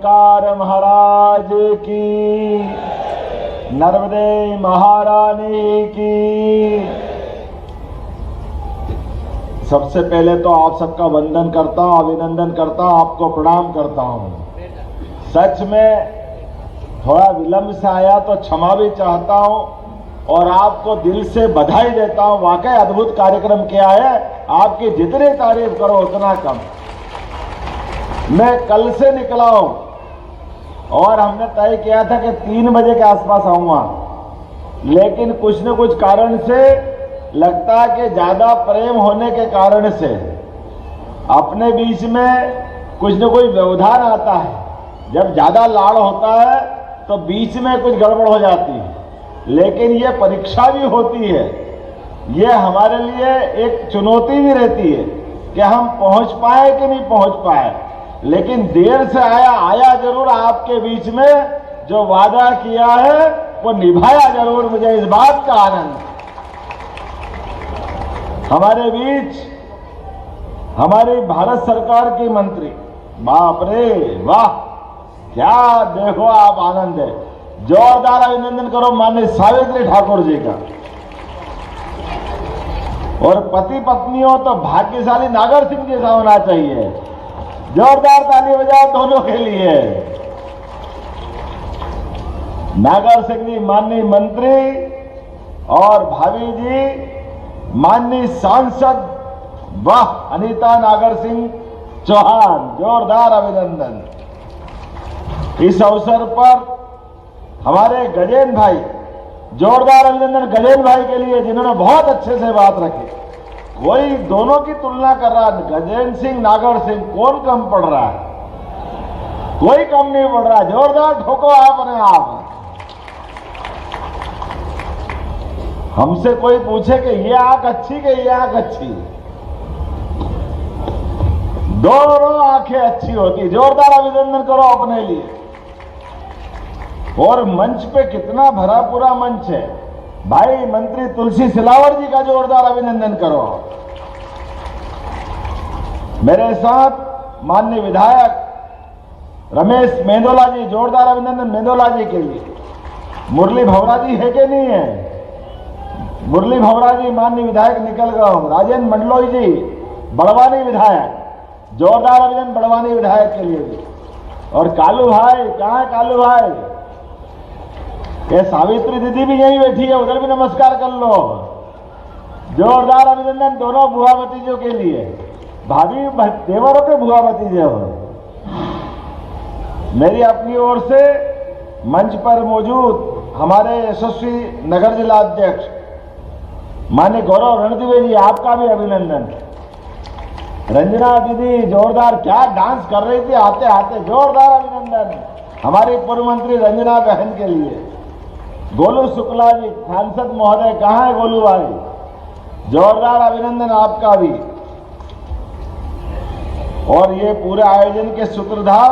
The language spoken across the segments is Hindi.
ओंकार महाराज की, नर्मदे महारानी की। सबसे पहले तो आप सबका वंदन करता हूं, अभिनंदन करता हूं, आपको प्रणाम करता हूं। सच में थोड़ा विलंब से आया तो क्षमा भी चाहता हूं और आपको दिल से बधाई देता हूं। वाकई अद्भुत कार्यक्रम किया है, आपकी जितनी तारीफ करो उतना कम। मैं कल से निकला हूं और हमने तय किया था कि 3 बजे के आसपास आऊंगा, लेकिन कुछ न कुछ कारण से लगता है कि ज्यादा प्रेम होने के कारण से अपने बीच में कुछ न कोई व्यवधान आता है। जब ज्यादा लाड़ होता है तो बीच में कुछ गड़बड़ हो जाती है, लेकिन ये परीक्षा भी होती है, ये हमारे लिए एक चुनौती भी रहती है कि हम पहुंच पाए कि नहीं पहुंच पाए। लेकिन देर से आया जरूर, आपके बीच में जो वादा किया है वो निभाया जरूर। मुझे इस बात का आनंद। हमारे बीच हमारी भारत सरकार की मंत्री, बाप रे वाह, क्या देखो आप, आनंद है। जोरदार अभिनंदन करो माननीय सावित्री ठाकुर जी का। और पति पत्नी हो तो भाग्यशाली नागर सिंह जैसा होना चाहिए। जोरदार ताली बजाओ दोनों के लिए। नागर सिंह जी माननीय मंत्री और भाभी जी माननीय सांसद, वाह, अनीता नागर सिंह चौहान, जोरदार अभिनंदन। इस अवसर पर हमारे गजेंद्र भाई, जोरदार अभिनंदन गजेंद्र भाई के लिए, जिन्होंने बहुत अच्छे से बात रखी। कोई दोनों की तुलना कर रहा है, गजेंद्र सिंह नागर सिंह, कौन कम पड़ रहा है? कोई कम नहीं पड़ रहा। जोरदार ठोको आपने आप। हमसे कोई पूछे कि ये आंख अच्छी कि ये आंख अच्छी, दोनों आंखें अच्छी होती। जोरदार अभिनंदन करो अपने लिए। और मंच पे कितना भरा पूरा मंच है भाई। मंत्री तुलसी सिलावट जी का जोरदार अभिनंदन करो। मेरे साथ माननीय विधायक रमेश मेंदोला जी, जोरदार अभिनंदन मेंदोला जी के लिए। मुरली भवरा जी है कि नहीं है? मुरली भवरा जी माननीय विधायक निकल गए। राजेंद्र मंडलोई जी बड़वानी विधायक, जोरदार अभिनंदन बड़वानी विधायक के लिए भी। और कालू भाई, कहां है कालू भाई? ये सावित्री दीदी भी यहीं बैठी है, उधर भी नमस्कार कर लो। जोरदार अभिनंदन दोनों बुआ भतीजों के लिए। भाभी देवरों के बुआ भतीजे हो। मेरी अपनी ओर से मंच पर मौजूद हमारे यशस्वी नगर जिला अध्यक्ष माननीय गौरव रणदिवे जी, आपका भी अभिनंदन। रंजना दीदी जोरदार, क्या डांस कर रही थी आते आते, जोरदार अभिनंदन हमारी पूर्व मंत्री रंजना बहन के लिए। गोलू शुक्ला जी सांसद महोदय, कहां है गोलू भाई? जोरदार अभिनंदन आपका भी। और ये पूरे आयोजन के सूत्रधार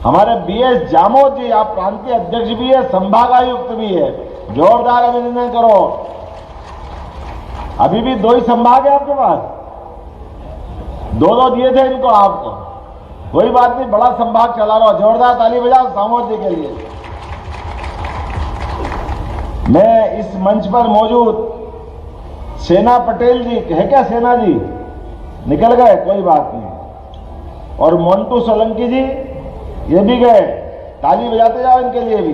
हमारे बीएस जामोद जी, आप प्रांतीय अध्यक्ष भी है, संभागायुक्त भी है। जोरदार अभिनंदन करो। अभी भी 2 ही संभाग है आपके पास, 2 दिए थे इनको आपको, कोई बात नहीं, बड़ा संभाग चला रहा। जोरदार ताली बजाओ जामोद जी के लिए। मैं इस मंच पर मौजूद सेना पटेल जी, है क्या सेना जी? निकल गए, कोई बात नहीं। और मोन्टू सोलंकी जी, ये भी गए, ताली बजाते जाओ इनके लिए भी।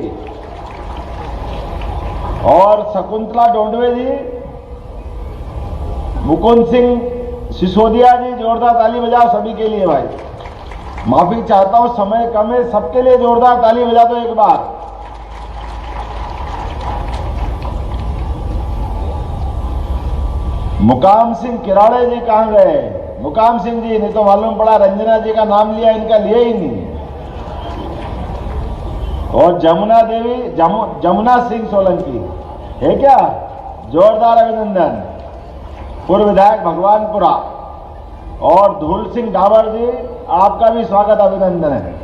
और शकुंतला डोंडवे जी, मुकुंद सिंह सिसोदिया जी, जोरदार ताली बजाओ सभी के लिए भाई। माफी चाहता हूं, समय कम है, सबके लिए जोरदार ताली बजा दो एक बार। मुकाम सिंह किराड़े जी कहां गए? मुकाम सिंह जी, नहीं तो मालूम पड़ा रंजना जी का नाम लिया, इनका लिया ही नहीं। और जमुना देवी, जमुना सिंह सोलंकी है क्या? जोरदार अभिनंदन। पूर्व विधायक भगवानपुरा। और धूल सिंह डाबर जी, आपका भी स्वागत अभिनंदन है।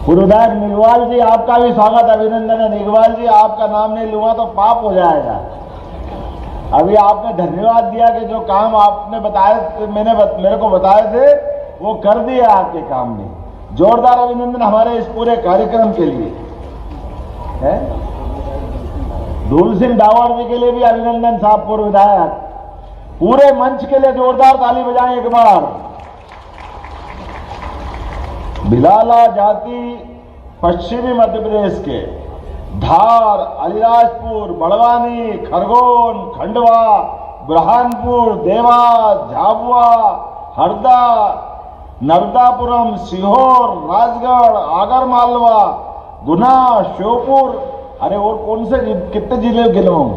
पूर्व विधायक निगवाल जी, आपका भी स्वागत अभिनंदन है। निगवाल जी, आपका नाम नहीं लूंगा तो पाप हो जाएगा। अभी आपने धन्यवाद दिया कि जो काम आपने बताए, मेरे को बताए थे, वो कर दिए आपके काम में। जोरदार अभिनंदन हमारे इस पूरे कार्यक्रम के लिए है। धूल सिंह डावर जी के लिए भी अभिनंदन साहब, पूर्व विधायक। पूरे मंच के लिए जोरदार ताली बजाएं एक बार। भिलाला जाति पश्चिमी मध्य प्रदेश के धार, अलीराजपुर, बड़वानी, खरगोन, खंडवा, बुरहानपुर, देवास, झाबुआ, हरदा, नर्मदापुरम, सीहोर, राजगढ़, आगरमालवा, गुना, श्योपुर, अरे और कौन से कितने जिले गिनवाऊं?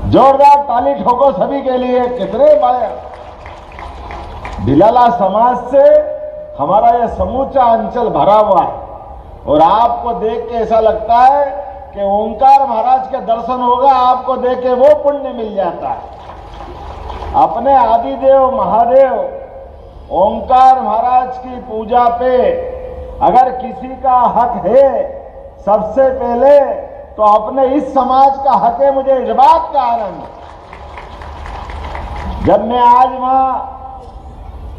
जोरदार ताली ठोको सभी के लिए। कितने बड़े भिलाला समाज से हमारा यह समूचा अंचल भरा हुआ है। और आपको देख के ऐसा लगता है कि ओंकार महाराज के दर्शन होगा, आपको देख के वो पुण्य मिल जाता है। अपने आदिदेव महादेव ओंकार महाराज की पूजा पे अगर किसी का हक है, सबसे पहले तो अपने इस समाज का हक है। मुझे इस बात का आनंद, जब मैं आज वहां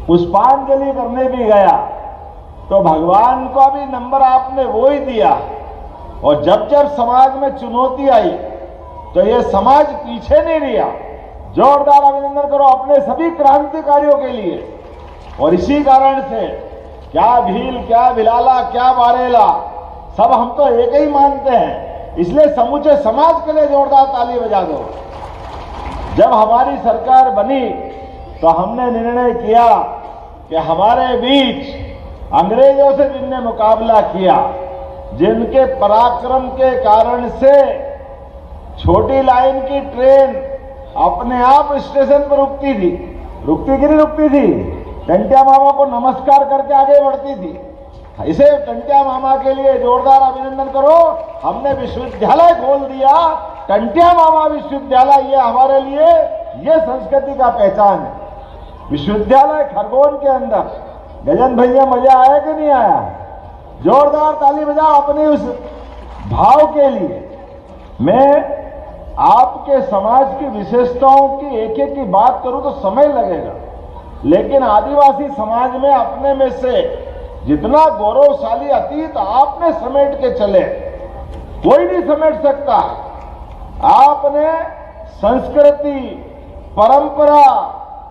पुष्पांजलि करने भी गया तो भगवान का भी नंबर आपने वो ही दिया। और जब जब समाज में चुनौती आई तो ये समाज पीछे नहीं रहा। जोरदार अभिनंदन करो अपने सभी क्रांतिकारियों के लिए। और इसी कारण से क्या भील, क्या भिलाला, क्या बारेला, सब हम तो एक ही मानते हैं। इसलिए समूचे समाज के लिए जोरदार ताली बजा दो। जब हमारी सरकार बनी तो हमने निर्णय किया कि हमारे बीच अंग्रेजों से जिनने मुकाबला किया, जिनके पराक्रम के कारण से छोटी लाइन की ट्रेन अपने आप स्टेशन पर रुकती थी, रुकती कि नहीं रुकती थी, टंटिया मामा को नमस्कार करके आगे बढ़ती थी। इसे टंटिया मामा के लिए जोरदार अभिनंदन करो। हमने विश्वविद्यालय खोल दिया, टंटिया मामा विश्वविद्यालय। ये हमारे लिए ये संस्कृति का पहचान है। विश्वविद्यालय खरगोन के अंदर। गजन भैया मजा आया कि नहीं आया? जोरदार ताली बजाओ अपने उस भाव के लिए। मैं आपके समाज की विशेषताओं की एक एक की बात करूं तो समय लगेगा, लेकिन आदिवासी समाज में अपने में से जितना गौरवशाली अतीत आपने समेट के चले, कोई नहीं समेट सकता। आपने संस्कृति, परंपरा,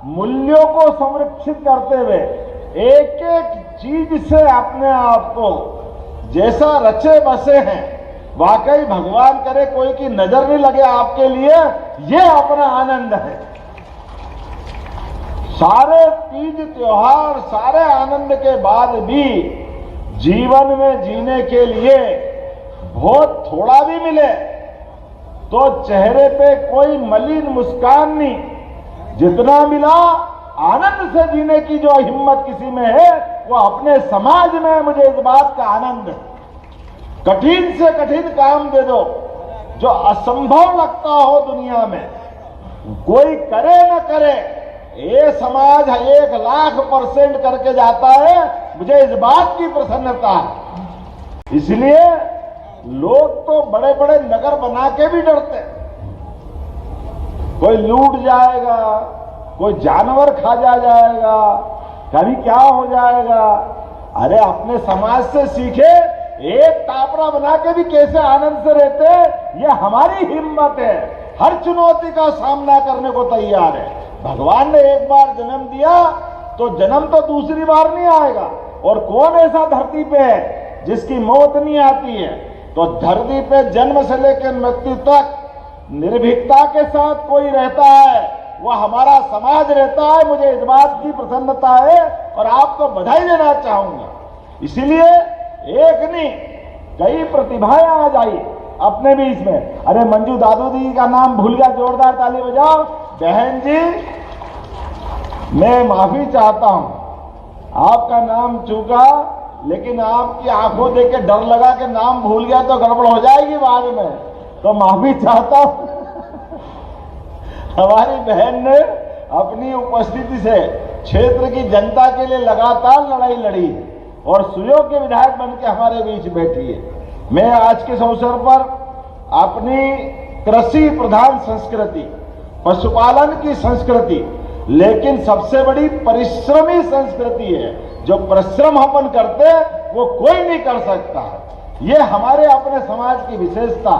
मूल्यों को संरक्षित करते हुए एक एक चीज से अपने आप को जैसा रचे बसे हैं, वाकई भगवान करे कोई की नजर नहीं लगे आपके लिए, ये अपना आनंद है। सारे तीज त्योहार, सारे आनंद के बाद भी जीवन में जीने के लिए बहुत थोड़ा भी मिले तो चेहरे पे कोई मलिन मुस्कान नहीं। जितना मिला आनंद से जीने की जो हिम्मत किसी में है, वो अपने समाज में, मुझे इस बात का आनंद है। कठिन से कठिन काम दे दो, जो असंभव लगता हो दुनिया में, कोई करे न करे, ये समाज 1,00,000% करके जाता है। मुझे इस बात की प्रसन्नता है। इसलिए लोग तो बड़े बड़े नगर बना के भी डरते हैं। कोई लूट जाएगा, कोई जानवर खा जाएगा, कभी क्या हो जाएगा। अरे अपने समाज से सीखे, एक टापरा बना के भी कैसे आनंद से रहते। ये हमारी हिम्मत है, हर चुनौती का सामना करने को तैयार है। भगवान ने एक बार जन्म दिया तो जन्म तो दूसरी बार नहीं आएगा। और कौन ऐसा धरती पे है जिसकी मौत नहीं आती है? तो धरती पे जन्म से लेकर मृत्यु तक निर्भीकता के साथ कोई रहता है, वह हमारा समाज रहता है। मुझे इस बात की प्रसन्नता है और आपको बधाई देना चाहूंगा। इसलिए एक नहीं, कई प्रतिभाएं आज आई अपने बीच में। अरे मंजू दादू दी का नाम भूल गया, जोरदार ताली बजाओ। बहन जी, मैं माफी चाहता हूं, आपका नाम चूका, लेकिन आपकी आंखों देख के डर लगा कि नाम भूल गया तो गड़बड़ हो जाएगी बाद में, तो माफी चाहता हूं। हमारी बहन ने अपनी उपस्थिति से क्षेत्र की जनता के लिए लगातार लड़ाई लड़ी और सुयोग्य विधायक बन के हमारे बीच बैठी है। मैं आज के इस अवसर पर अपनी कृषि प्रधान संस्कृति, पशुपालन की संस्कृति, लेकिन सबसे बड़ी परिश्रमी संस्कृति है। जो परिश्रम अपन करते हैं वो कोई नहीं कर सकता। ये हमारे अपने समाज की विशेषता,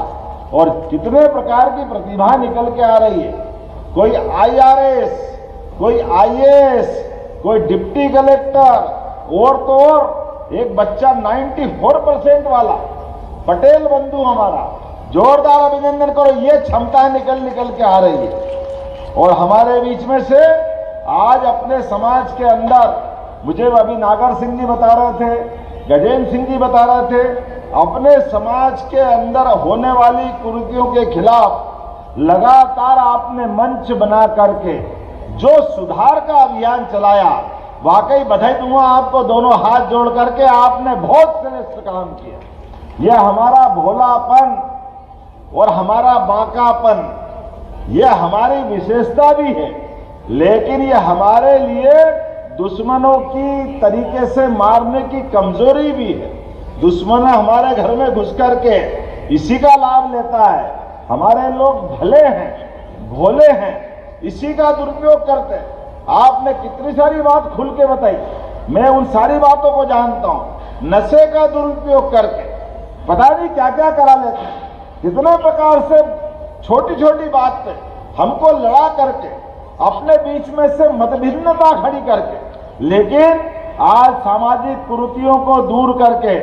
और कितने प्रकार की प्रतिभा निकल के आ रही है। कोई IRS, कोई IAS, कोई डिप्टी कलेक्टर, और तो और एक बच्चा 94% वाला पटेल बंधु हमारा, जोरदार अभिनंदन करो। ये क्षमताएं निकल के आ रही है। और हमारे बीच में से आज अपने समाज के अंदर, मुझे अभी नागर सिंह जी बता रहे थे, गजेंद्र सिंह जी बता रहे थे, अपने समाज के अंदर होने वाली कुरीतियों के खिलाफ लगातार आपने मंच बना करके जो सुधार का अभियान चलाया, वाकई बधाई दूंगा आपको। दोनों हाथ जोड़ करके आपने बहुत श्रेष्ठ काम किया। यह हमारा भोलापन और हमारा बांकापन, यह हमारी विशेषता भी है, लेकिन यह हमारे लिए दुश्मनों की तरीके से मारने की कमजोरी भी है। दुश्मन हमारे घर में घुस करके इसी का लाभ लेता है। हमारे लोग भले हैं, भोले हैं, इसी का दुरुपयोग करते हैं। आपने कितनी सारी बात खुल के बताई, मैं उन सारी बातों को जानता हूं। नशे का दुरुपयोग करके पता नहीं क्या क्या करा लेते हैं, कितने प्रकार से छोटी छोटी बात पे हमको लड़ा करके, अपने बीच में से मतभिन्नता खड़ी करके। लेकिन आज सामाजिक कुरीतियों को दूर करके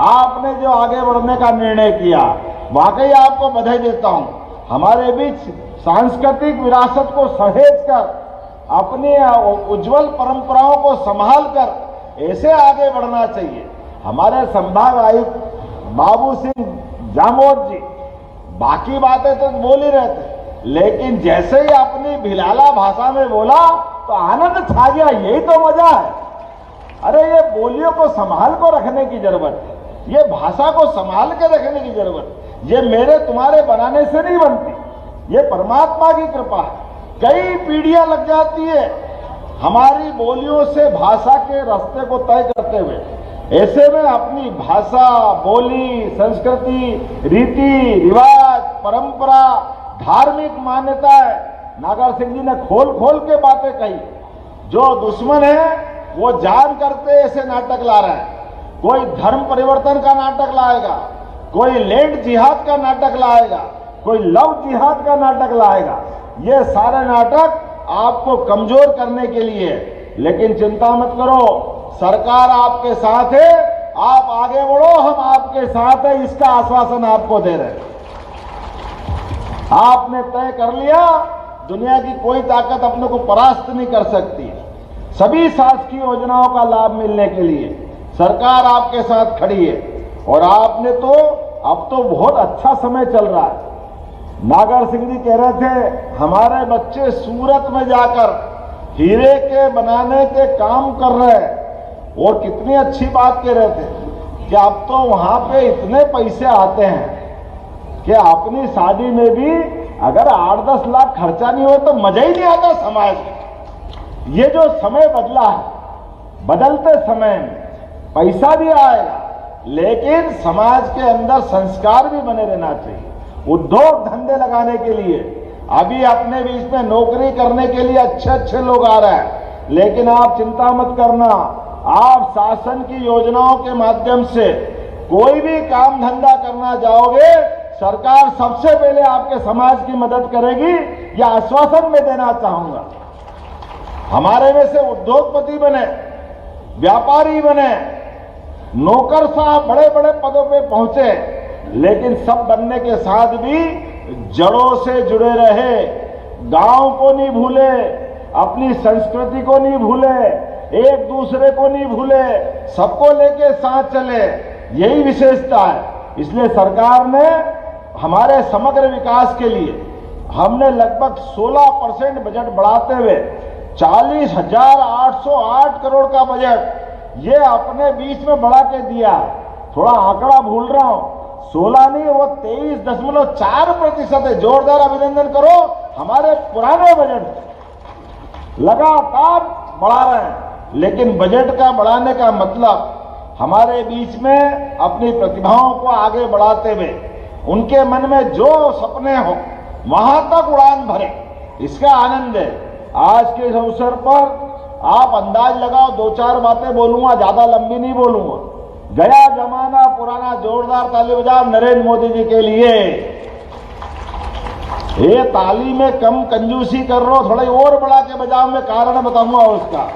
आपने जो आगे बढ़ने का निर्णय किया, वाकई आपको बधाई देता हूं। हमारे बीच सांस्कृतिक विरासत को सहेज कर, अपनी उज्जवल परंपराओं को संभाल कर ऐसे आगे बढ़ना चाहिए। हमारे संभाग आयुक्त बाबू सिंह जामोद जी बाकी बातें तो बोल ही रहे थे, लेकिन जैसे ही अपनी भिलाला भाषा में बोला तो आनंद छा गया। यही तो मजा है। अरे ये बोलियों को संभाल को रखने की जरूरत है, ये भाषा को संभाल के रखने की जरूरत है। ये मेरे तुम्हारे बनाने से नहीं बनती, ये परमात्मा की कृपा है। कई पीढ़ियां लग जाती है हमारी बोलियों से भाषा के रास्ते को तय करते हुए। ऐसे में अपनी भाषा, बोली, संस्कृति, रीति रिवाज, परंपरा, धार्मिक मान्यताएं, नागर सिंह जी ने खोल खोल के बातें कही। जो दुश्मन है वो जान करते ऐसे नाटक ला रहे हैं। कोई धर्म परिवर्तन का नाटक लाएगा, कोई लैंड जिहाद का नाटक लाएगा, कोई लव जिहाद का नाटक लाएगा। ये सारे नाटक आपको कमजोर करने के लिए। लेकिन चिंता मत करो, सरकार आपके साथ है, आप आगे बढ़ो, हम आपके साथ है, इसका आश्वासन आपको दे रहे हैं। आपने तय कर लिया, दुनिया की कोई ताकत अपने को परास्त नहीं कर सकती। सभी शासकीय योजनाओं का लाभ मिलने के लिए सरकार आपके साथ खड़ी है। और आपने तो अब तो बहुत अच्छा समय चल रहा है। नागर सिंह जी कह रहे थे हमारे बच्चे सूरत में जाकर हीरे के बनाने के काम कर रहे हैं, और कितनी अच्छी बात कह रहे थे कि अब तो वहां पे इतने पैसे आते हैं कि अपनी शादी में भी अगर 8-10 लाख खर्चा नहीं हो तो मजा ही नहीं आता समाज में। ये जो समय बदला है, बदलते समय में पैसा भी आएगा, लेकिन समाज के अंदर संस्कार भी बने रहना चाहिए। उद्योग धंधे लगाने के लिए अभी अपने बीच में नौकरी करने के लिए अच्छे अच्छे लोग आ रहे हैं, लेकिन आप चिंता मत करना, आप शासन की योजनाओं के माध्यम से कोई भी काम धंधा करना जाओगे, सरकार सबसे पहले आपके समाज की मदद करेगी। यह आश्वासन मैं देना चाहूंगा। हमारे में से उद्योगपति बने, व्यापारी बने, नौकर साहब बड़े बड़े पदों पे पहुंचे, लेकिन सब बनने के साथ भी जड़ों से जुड़े रहे, गांव को नहीं भूले, अपनी संस्कृति को नहीं भूले, एक दूसरे को नहीं भूले, सबको लेके साथ चले। यही विशेषता है। इसलिए सरकार ने हमारे समग्र विकास के लिए हमने लगभग 16% बजट बढ़ाते हुए 40,808 करोड़ का बजट ये अपने बीच में बढ़ा के दिया। थोड़ा आंकड़ा भूल रहा हूं, 16 नहीं, वो 23.4% है। जोरदार अभिनंदन करो। हमारे पुराने बजट लगातार बढ़ा रहे हैं, लेकिन बजट का बढ़ाने का मतलब हमारे बीच में अपनी प्रतिभाओं को आगे बढ़ाते हुए उनके मन में जो सपने हो वहां तक उड़ान भरे, इसका आनंद है। आज के इस अवसर पर आप अंदाज लगाओ, 2-4 बातें बोलूंगा, ज्यादा लंबी नहीं बोलूंगा। गया जमाना पुराना, जोरदार ताली बजाओ नरेंद्र मोदी जी के लिए। ये ताली में कम कंजूसी कर रहे हो, थोड़ा और बढ़ा के बजाओ, मैं कारण बताऊंगा उसका।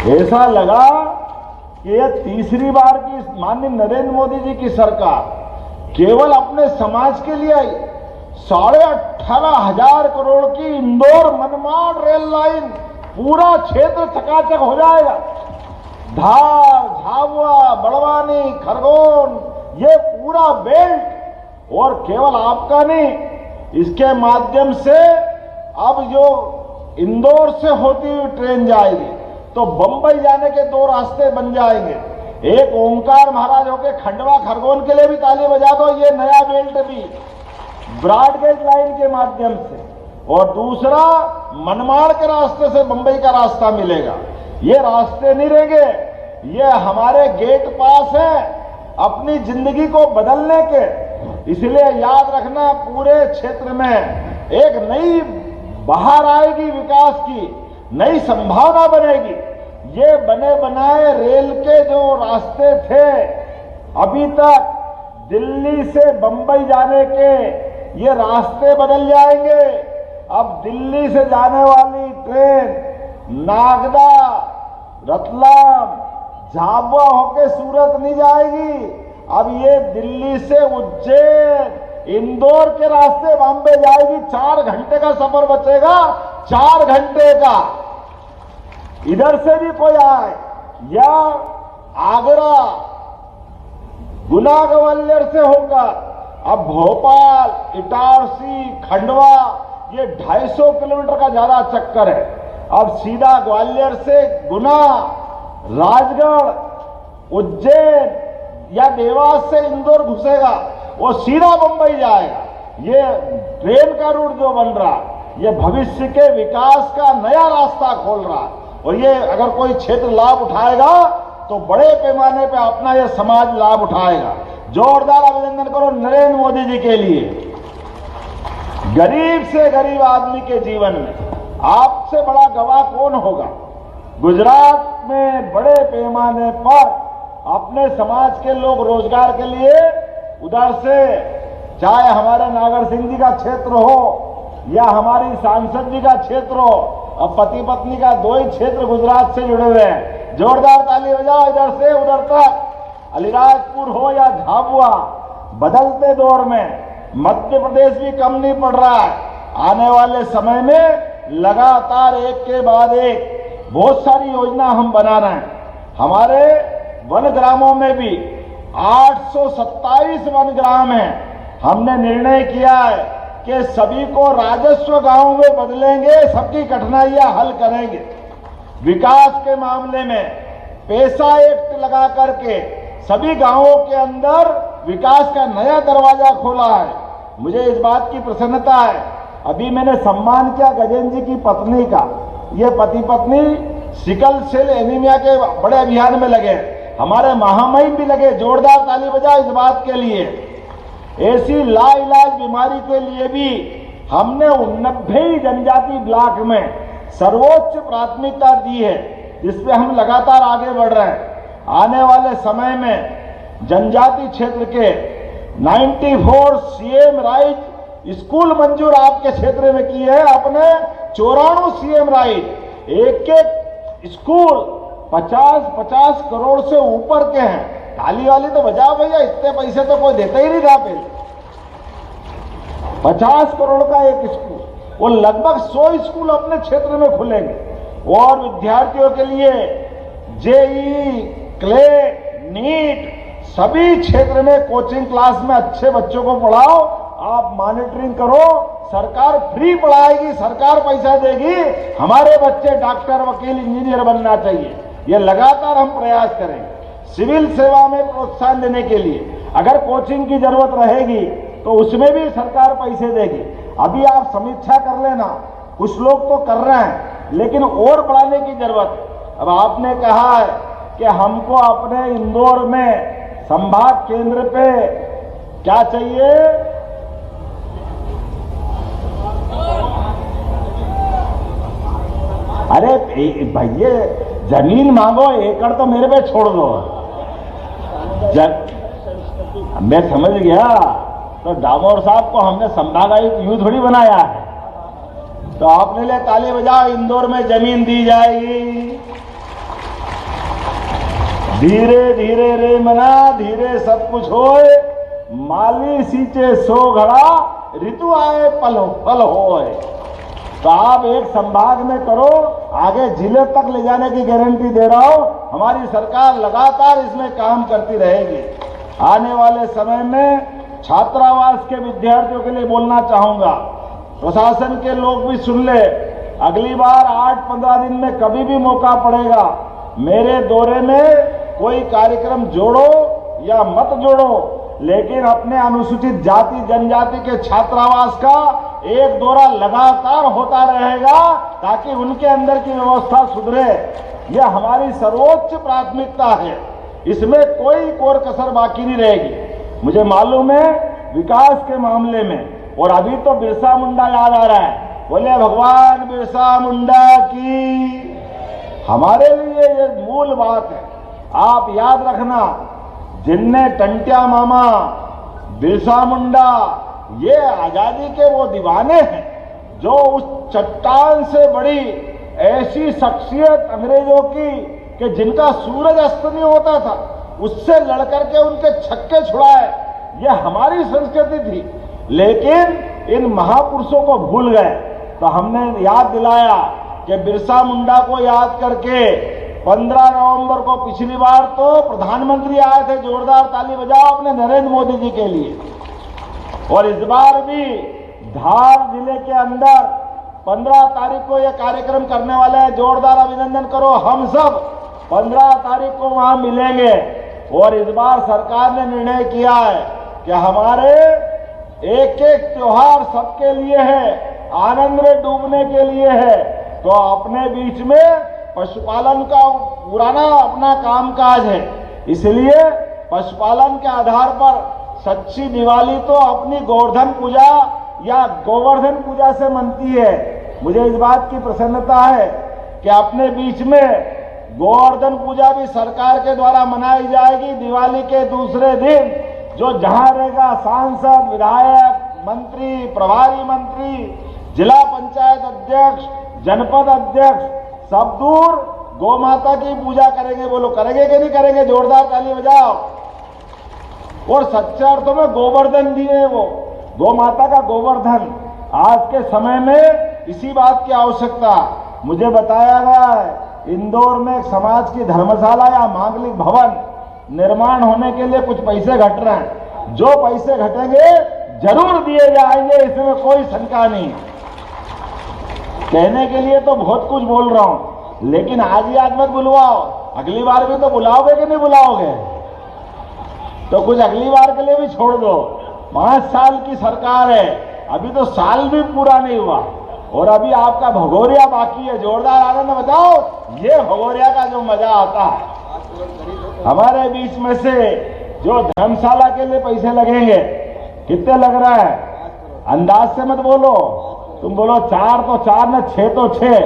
ऐसा लगा कि यह तीसरी बार की माननीय नरेंद्र मोदी जी की सरकार केवल अपने समाज के लिए आई। 18,500 करोड़ की इंदौर मनमाड़ रेल लाइन, पूरा क्षेत्र चकाचक हो जाएगा। धार, झाबुआ, बड़वानी, खरगोन, ये पूरा बेल्ट, और केवल आपका नहीं, इसके माध्यम से अब जो इंदौर से होती हुई ट्रेन जाएगी तो बंबई जाने के 2 रास्ते बन जाएंगे। एक ओंकार महाराज होके खंडवा खरगोन के लिए भी ताली बजा दो, ये नया बेल्ट भी ब्रॉडगेज लाइन के माध्यम से, और दूसरा मनमाड़ के रास्ते से बंबई का रास्ता मिलेगा। ये रास्ते नहीं रहेंगे, ये हमारे गेट पास है अपनी जिंदगी को बदलने के। इसलिए याद रखना, पूरे क्षेत्र में एक नई बहार आएगी, विकास की नई संभावना बनेगी। ये बने बनाए रेल के जो रास्ते थे अभी तक दिल्ली से बंबई जाने के, ये रास्ते बदल जाएंगे। अब दिल्ली से जाने वाली ट्रेन नागदा, रतलाम, झाबुआ होके सूरत नहीं जाएगी। अब ये दिल्ली से उज्जैन, इंदौर के रास्ते बॉम्बे जाएगी। 4 घंटे का सफर बचेगा, 4 घंटे का। इधर से भी कोई आए, या आगरा, गुना ग्वालियर से होकर अब भोपाल, इटारसी, खंडवा, ये 250 किलोमीटर का ज्यादा चक्कर है। अब सीधा ग्वालियर से गुना, राजगढ़, उज्जैन या देवास से इंदौर घुसेगा, वो सीधा मुंबई जाएगा। ये ट्रेन का रूट जो बन रहा, ये भविष्य के विकास का नया रास्ता खोल रहा है। और ये अगर कोई क्षेत्र लाभ उठाएगा तो बड़े पैमाने पे अपना ये समाज लाभ उठाएगा। जोरदार अभिनंदन करो नरेंद्र मोदी जी के लिए। गरीब से गरीब आदमी के जीवन में आपसे बड़ा गवाह कौन होगा? गुजरात में बड़े पैमाने पर अपने समाज के लोग रोजगार के लिए उधर से, चाहे हमारे नागर सिंह जी का क्षेत्र हो या हमारी सांसद जी का क्षेत्र हो, अब पति पत्नी का 2 ही क्षेत्र गुजरात से जुड़े हुए हैं। जोरदार ताली बजाओ इधर से उधर तक, अलीराजपुर हो या झाबुआ। बदलते दौर में मध्य प्रदेश भी कम नहीं पड़ रहा है। आने वाले समय में लगातार एक के बाद एक बहुत सारी योजना हम बना रहे हैं। हमारे वन ग्रामों में भी 827 वन ग्राम हैं। हमने निर्णय किया है कि सभी को राजस्व गांव में बदलेंगे, सबकी कठिनाइयां हल करेंगे। विकास के मामले में पैसा एक्ट लगा करके सभी गांवों के अंदर विकास का नया दरवाजा खोला है। मुझे इस बात की प्रसन्नता है, अभी मैंने सम्मान किया गजेंद्र जी की पत्नी का। ये पति पत्नी सिकल सेल एनीमिया के बड़े अभियान में लगे, हमारे महामहिम भी लगे। जोरदार ताली बजाओ इस बात के लिए। ऐसी लाइलाज बीमारी के लिए भी हमने 90 जनजाति ब्लॉक में सर्वोच्च प्राथमिकता दी है, जिसपे हम लगातार आगे बढ़ रहे हैं। आने वाले समय में जनजाति क्षेत्र के 94 सीएम राइट स्कूल मंजूर आपके क्षेत्र में किए हैं। अपने 94 सीएम राइट, एक स्कूल 50-50 करोड़ से ऊपर के हैं। ताली वाली तो बजाओ भैया, इतने पैसे तो कोई देता ही नहीं था पहले। 50 करोड़ का एक स्कूल, वो लगभग 100 स्कूल अपने क्षेत्र में खुलेंगे। और विद्यार्थियों के लिए जेईई, क्लेट, नीट, सभी क्षेत्र में कोचिंग क्लास में अच्छे बच्चों को पढ़ाओ। आप मॉनिटरिंग करो, सरकार फ्री पढ़ाएगी, सरकार पैसा देगी। हमारे बच्चे डॉक्टर, वकील, इंजीनियर बनना चाहिए। ये लगातार हम प्रयास करेंगे। सिविल सेवा में प्रोत्साहन देने के लिए अगर कोचिंग की जरूरत रहेगी तो उसमें भी सरकार पैसे देगी। अभी आप समीक्षा कर लेना, कुछ लोग तो कर रहे हैं, लेकिन और बढ़ाने की जरूरत है। अब आपने कहा है कि हमको अपने इंदौर में संभाग केंद्र पे क्या चाहिए, अरे भैया जमीन मांगो, एकड़ तो मेरे पे छोड़ दो। मैं समझ गया, तो डामोर साहब को हमने संभागायुक्त यूं थोड़ी बनाया है। तो आपने ले ताली बजाओ, इंदौर में जमीन दी जाएगी। धीरे धीरे रे मना, धीरे सब कुछ होए, माली सींचे सो घड़ा, ऋतु आए फल होए। तो आप एक संभाग में करो, आगे जिले तक ले जाने की गारंटी दे रहा हूं। हमारी सरकार लगातार इसमें काम करती रहेगी। आने वाले समय में छात्रावास के विद्यार्थियों के लिए बोलना चाहूंगा, प्रशासन के लोग भी सुन ले, अगली बार 8-15 दिन में कभी भी मौका पड़ेगा, मेरे दौरे में कोई कार्यक्रम जोड़ो या मत जोड़ो, लेकिन अपने अनुसूचित जाति जनजाति के छात्रावास का एक दौरा लगातार होता रहेगा, ताकि उनके अंदर की व्यवस्था सुधरे। यह हमारी सर्वोच्च प्राथमिकता है, इसमें कोई कोर कसर बाकी नहीं रहेगी। मुझे मालूम है विकास के मामले में, और अभी तो बिरसा मुंडा याद आ रहा है, बोले भगवान बिरसा मुंडा की। हमारे लिए ये मूल बात है, आप याद रखना, जिनने टंटिया मामा, बिरसा मुंडा, ये आजादी के वो दीवाने हैं जो उस चट्टान से बड़ी ऐसी शख्सियत अंग्रेजों की कि जिनका सूरज अस्त नहीं होता था, उससे लड़कर के उनके छक्के छुड़ाए। ये हमारी संस्कृति थी, लेकिन इन महापुरुषों को भूल गए। तो हमने याद दिलाया कि बिरसा मुंडा को याद करके 15 नवंबर को पिछली बार तो प्रधानमंत्री आए थे, जोरदार ताली बजाओ अपने नरेंद्र मोदी जी के लिए। और इस बार भी धार जिले के अंदर 15 तारीख को यह कार्यक्रम करने वाले हैं, जोरदार अभिनंदन करो। हम सब 15 तारीख को वहां मिलेंगे। और इस बार सरकार ने निर्णय किया है कि हमारे एक एक त्योहार सबके लिए है, आनंद में डूबने के लिए है। तो अपने बीच में पशुपालन का पुराना अपना कामकाज है, इसलिए पशुपालन के आधार पर सच्ची दिवाली तो अपनी गोवर्धन पूजा या गोवर्धन पूजा से मनती है। मुझे इस बात की प्रसन्नता है कि अपने बीच में गोवर्धन पूजा भी सरकार के द्वारा मनाई जाएगी। दिवाली के दूसरे दिन जो जहां रहेगा, सांसद, विधायक, मंत्री, प्रभारी मंत्री, जिला पंचायत अध्यक्ष, जनपद अध्यक्ष, सब दूर गौ माता की पूजा करेंगे। बोलो करेंगे कि नहीं करेंगे? जोरदार ताली बजाओ। और सच्चे अर्थों में गोवर्धन दिए, वो गौ माता का गोवर्धन। आज के समय में इसी बात की आवश्यकता। मुझे बताया गया है इंदौर में एक समाज की धर्मशाला या मांगलिक भवन निर्माण होने के लिए कुछ पैसे घट रहे हैं। जो पैसे घटेंगे जरूर दिए जाएंगे, इसमें कोई शंका नहीं। कहने के लिए तो बहुत कुछ बोल रहा हूं, लेकिन आज ही आज मत बुलवाओ, अगली बार भी तो बुलाओगे कि नहीं बुलाओगे? तो कुछ अगली बार के लिए भी छोड़ दो। 5 साल की सरकार है, अभी तो साल भी पूरा नहीं हुआ और अभी आपका भगोरिया बाकी है। जोरदार आनंद बताओ, ये भगोरिया का जो मजा आता है। हमारे बीच में से जो धर्मशाला के लिए पैसे लगेंगे, कितने लग रहा है? अंदाज से मत बोलो, तुम बोलो 4 तो 4 न 6 तो 6,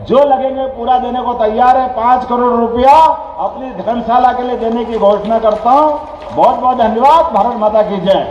जो लगेंगे पूरा देने को तैयार है। 5 करोड़ रुपया अपनी धर्मशाला के लिए देने की घोषणा करता हूं। बहुत बहुत धन्यवाद। भारत माता की जय।